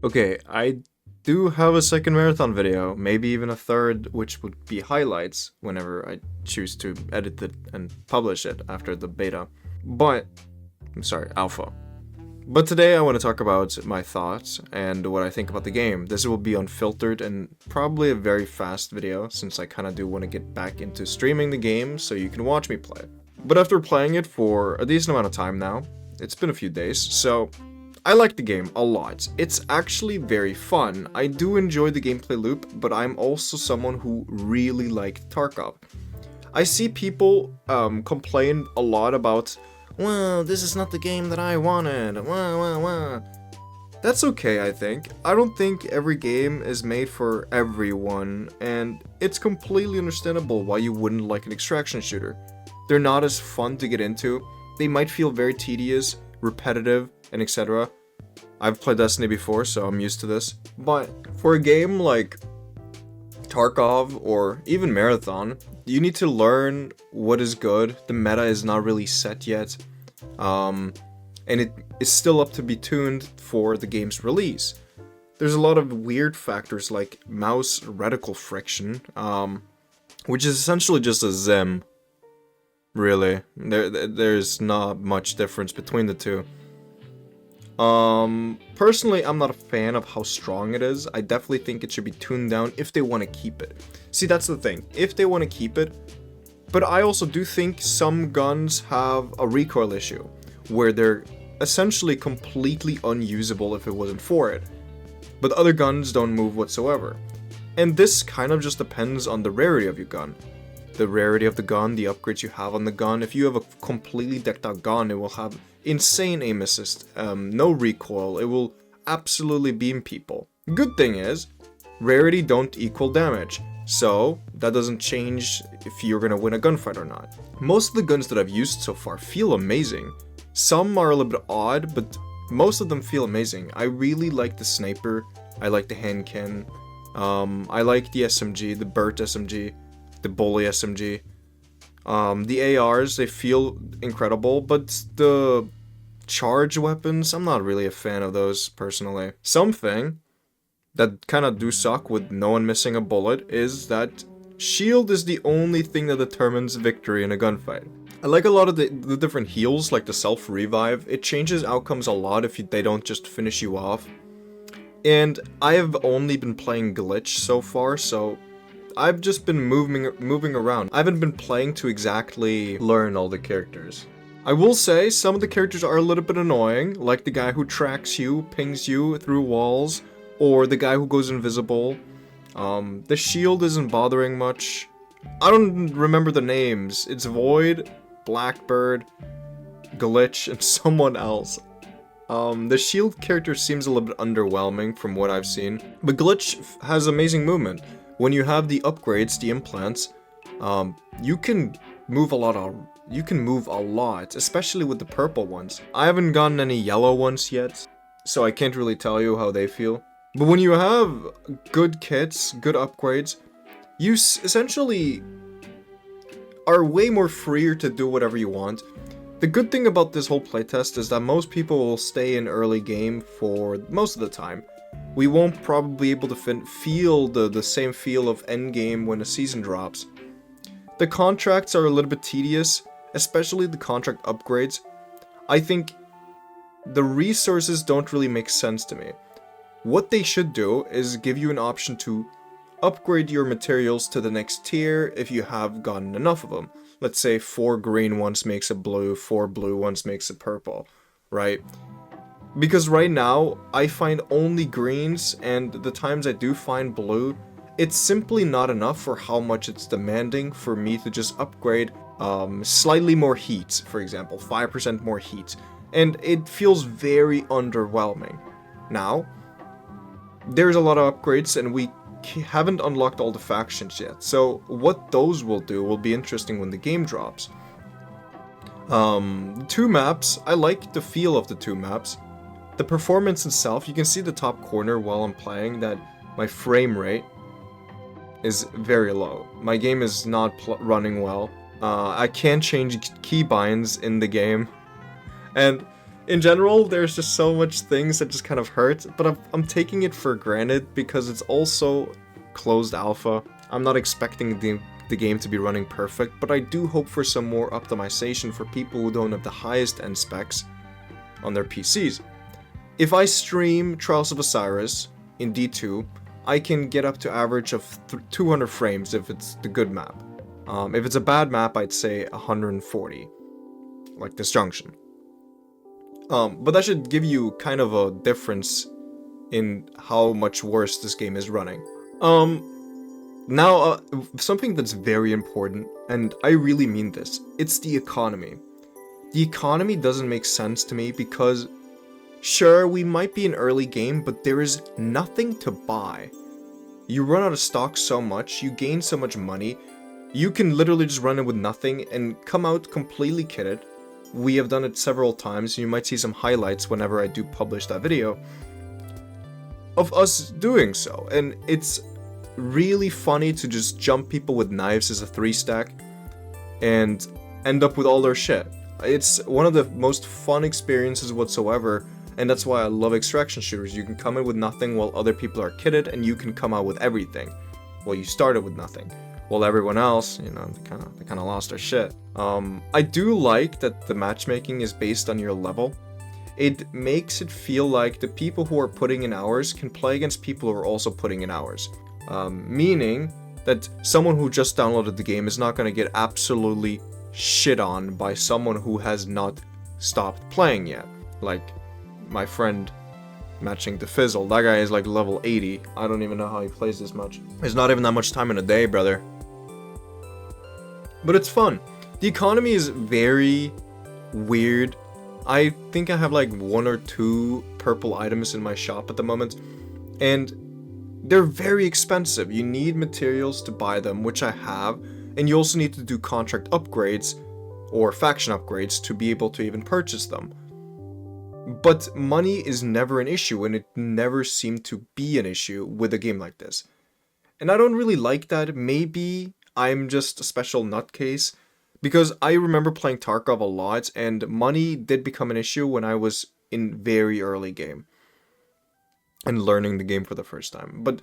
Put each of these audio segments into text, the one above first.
Okay, I do have a second marathon video, maybe even a third, which would be highlights whenever I choose to edit it and publish it after the beta. But, I'm sorry, alpha. But today I want to talk about my thoughts and what I think about the game. This will be unfiltered and probably a very fast video since I kind of do want to get back into streaming the game so you can watch me play. But after playing it for a decent amount of time now, it's been a few days, so I like the game a lot. It's actually very fun. I do enjoy the gameplay loop, but I'm also someone who really liked Tarkov. I see people complain a lot about, well, this is not the game that I wanted, wah. That's okay, I think. I don't think every game is made for everyone, and it's completely understandable why you wouldn't like an extraction shooter. They're not as fun to get into, they might feel very tedious, repetitive, and etc. I've played Destiny before, so I'm used to this. But for a game like Tarkov or even Marathon, you need to learn what is good. The meta is not really set yet, and it is still up to be tuned for the game's release. There's a lot of weird factors like mouse reticle friction, which is essentially just a Zim. Really, there's not much difference between the two. Personally, I'm not a fan of how strong it is. I definitely think it should be tuned down if they want to keep it. See, that's the thing. If they want to keep it, but I also do think some guns have a recoil issue, where they're essentially completely unusable if it wasn't for it. But other guns don't move whatsoever. And this kind of just depends on the rarity of your gun. The rarity of the gun, the upgrades you have on the gun. If you have a completely decked out gun, it will have insane aim assist, no recoil, it will absolutely beam people. Good thing is, rarity don't equal damage, so that doesn't change if you're gonna win a gunfight or not. Most of the guns that I've used so far feel amazing. Some are a little bit odd, but most of them feel amazing. I really like the sniper, I like the handcan, I like the SMG, the Burt SMG, the Bully SMG. The ARs, they feel incredible, but the charge weapons, I'm not really a fan of those, personally. Something that kind of do suck with no one missing a bullet is that shield is the only thing that determines victory in a gunfight. I like a lot of the different heals, like the self-revive. It changes outcomes a lot if they don't just finish you off. And I have only been playing Glitch so far, so I've just been moving around. I haven't been playing to exactly learn all the characters. I will say some of the characters are a little bit annoying, like the guy who tracks you, pings you through walls, or the guy who goes invisible. The shield isn't bothering much. I don't remember the names. It's Void, Blackbird, Glitch, and someone else. The shield character seems a little bit underwhelming from what I've seen, but Glitch has amazing movement. When you have the upgrades, the implants, you can move a lot, especially with the purple ones. I haven't gotten any yellow ones yet, so I can't really tell you how they feel. But when you have good kits, good upgrades, you essentially are way more freer to do whatever you want. The good thing about this whole playtest is that most people will stay in early game for most of the time. We won't probably be able to feel the same feel of endgame when a season drops. The contracts are a little bit tedious, especially the contract upgrades. I think the resources don't really make sense to me. What they should do is give you an option to upgrade your materials to the next tier if you have gotten enough of them. Let's say 4 green ones makes a blue, 4 blue ones makes a purple, right? Because right now, I find only greens, and the times I do find blue, it's simply not enough for how much it's demanding for me to just upgrade slightly more heat, for example, 5% more heat. And it feels very underwhelming. Now, there's a lot of upgrades, and we haven't unlocked all the factions yet, so what those will do will be interesting when the game drops. The 2 maps, I like the feel of the 2 maps. The performance itself, you can see the top corner while I'm playing that my frame rate is very low. My game is not running well. I can't change keybinds in the game. And In general, there's just so much things that just kind of hurt, but I'm taking it for granted because it's also closed alpha. I'm not expecting the game to be running perfect, but I do hope for some more optimization for people who don't have the highest end specs on their PCs. If I stream Trials of Osiris in D2, I can get up to average of 200 frames if it's the good map. If it's a bad map, I'd say 140, like Disjunction. But that should give you kind of a difference in how much worse this game is running. Now, something that's very important, and I really mean this, it's the economy. The economy doesn't make sense to me because, sure, we might be an early game, but there is nothing to buy. You run out of stock so much, you gain so much money, you can literally just run it with nothing and come out completely kitted. We have done it several times, you might see some highlights whenever I do publish that video of us doing so, and it's really funny to just jump people with knives as a 3-stack and end up with all their shit. It's one of the most fun experiences whatsoever, and that's why I love extraction shooters. You can come in with nothing while other people are kitted, and you can come out with everything. Well, you started with nothing. While everyone else, you know, they kind of lost their shit. I do like that the matchmaking is based on your level. It makes it feel like the people who are putting in hours can play against people who are also putting in hours. Meaning that someone who just downloaded the game is not going to get absolutely shit on by someone who has not stopped playing yet. Like my friend matching the Fizzle. That guy is like level 80. I don't even know how he plays this much. There's not even that much time in a day, brother. But it's fun. The economy is very weird. I think I have like 1 or 2 purple items in my shop at the moment, and they're very expensive. You need materials to buy them, which I have, and you also need to do contract upgrades or faction upgrades to be able to even purchase them. But money is never an issue, and it never seemed to be an issue with a game like this. And I don't really like that. Maybe I'm just a special nutcase, because I remember playing Tarkov a lot, and money did become an issue when I was in very early game and learning the game for the first time. But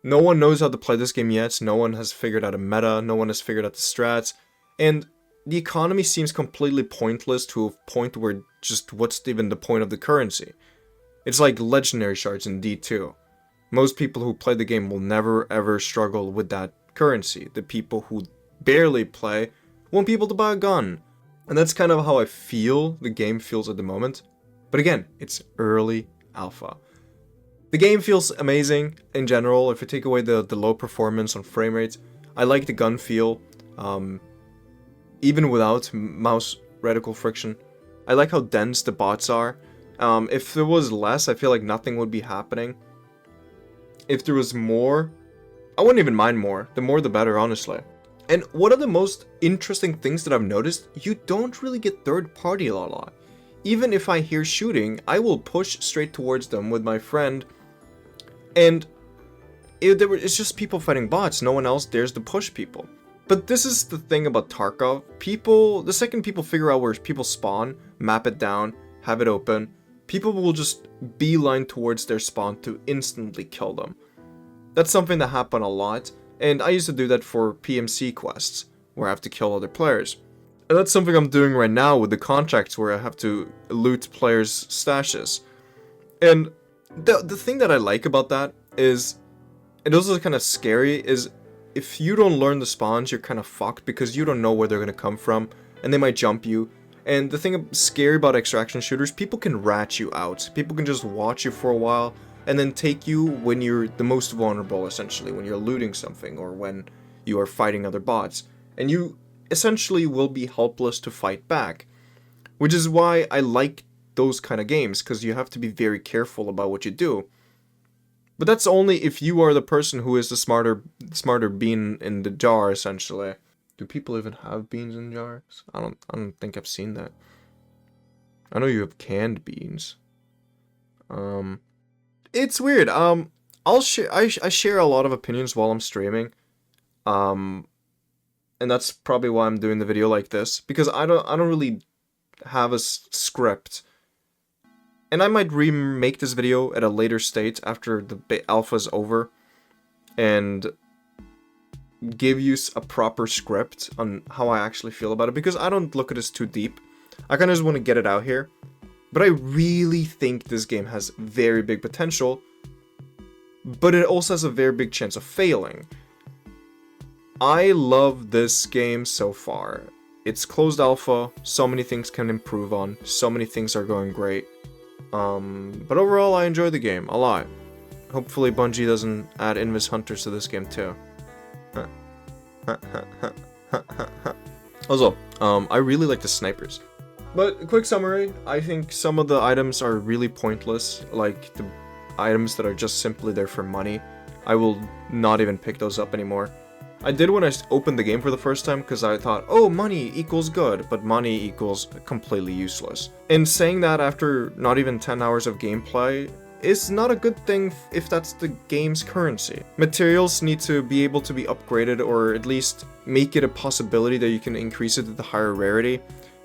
no one knows how to play this game yet, no one has figured out a meta, no one has figured out the strats, and the economy seems completely pointless to a point where just what's even the point of the currency? It's like legendary shards in D2. Most people who play the game will never ever struggle with that currency. The people who barely play want people to buy a gun. And that's kind of how I feel the game feels at the moment. But again, it's early alpha. The game feels amazing in general. If you take away the low performance on frame rates, I like the gun feel. Even without mouse reticle friction. I like how dense the bots are. If there was less, I feel like nothing would be happening. If there was more, I wouldn't even mind more. The more the better, honestly. And one of the most interesting things that I've noticed, you don't really get third party a lot. Even if I hear shooting, I will push straight towards them with my friend, and it's just people fighting bots. No one else dares to push people. But this is the thing about Tarkov. The second people figure out where people spawn, map it down, have it open, people will just beeline towards their spawn to instantly kill them. That's something that happened a lot, and I used to do that for PMC quests, where I have to kill other players. And that's something I'm doing right now with the contracts, where I have to loot players' stashes. And the thing that I like about that is, and also kind of scary, is if you don't learn the spawns, you're kind of fucked because you don't know where they're going to come from, and they might jump you. And the thing scary about extraction shooters, people can rat you out. People can just watch you for a while, and then take you when you're the most vulnerable, essentially, when you're looting something, or when you are fighting other bots. And you essentially will be helpless to fight back. Which is why I like those kind of games, because you have to be very careful about what you do. But that's only if you are the person who is the smarter bean in the jar, essentially. Do people even have beans in jars? I don't think I've seen that. I know you have canned beans. It's weird. I share a lot of opinions while I'm streaming. And that's probably why I'm doing the video like this, because I don't really have a script. And I might remake this video at a later state after the alpha's over and give you a proper script on how I actually feel about it, because I don't look at this too deep. I kind of just want to get it out here. But I really think this game has very big potential, but it also has a very big chance of failing. I love this game so far. It's closed alpha, so many things can improve on, so many things are going great. But overall, I enjoy the game a lot. Hopefully Bungie doesn't add Invis Hunters to this game too. Also, I really like the snipers. But quick summary, I think some of the items are really pointless, like the items that are just simply there for money. I will not even pick those up anymore. I did when I opened the game for the first time because I thought, oh, money equals good, but money equals completely useless. And saying that after not even 10 hours of gameplay is not a good thing if that's the game's currency. Materials need to be able to be upgraded, or at least make it a possibility that you can increase it to the higher rarity,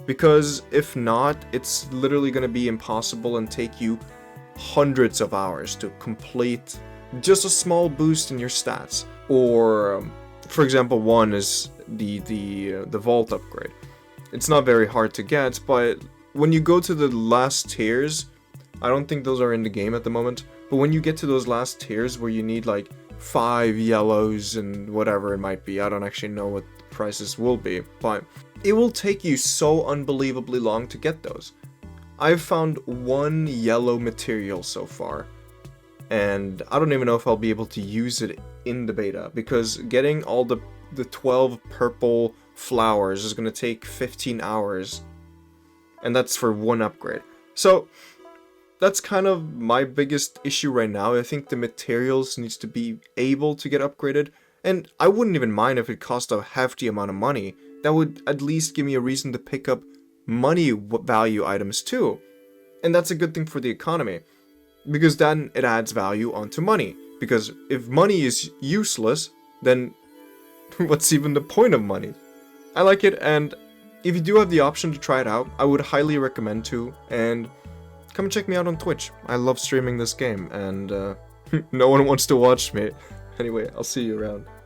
because if not, it's literally going to be impossible and take you hundreds of hours to complete just a small boost in your stats. Or for example, one is the vault upgrade. It's not very hard to get, but when you go to the last tiers, I don't think those are in the game at the moment, but when you get to those last tiers where you need like 5 yellows and whatever it might be, I don't actually know what the prices will be, but it will take you so unbelievably long to get those. I've found 1 yellow material so far, and I don't even know if I'll be able to use it in the beta, because getting all the 12 purple flowers is going to take 15 hours, and that's for 1 upgrade. So that's kind of my biggest issue right now. I think the materials needs to be able to get upgraded, and I wouldn't even mind if it cost a hefty amount of money. That would at least give me a reason to pick up money value items too. And that's a good thing for the economy, because then it adds value onto money. Because if money is useless, then what's even the point of money? I like it, and if you do have the option to try it out, I would highly recommend to, and come check me out on Twitch. I love streaming this game, and no one wants to watch me. Anyway, I'll see you around.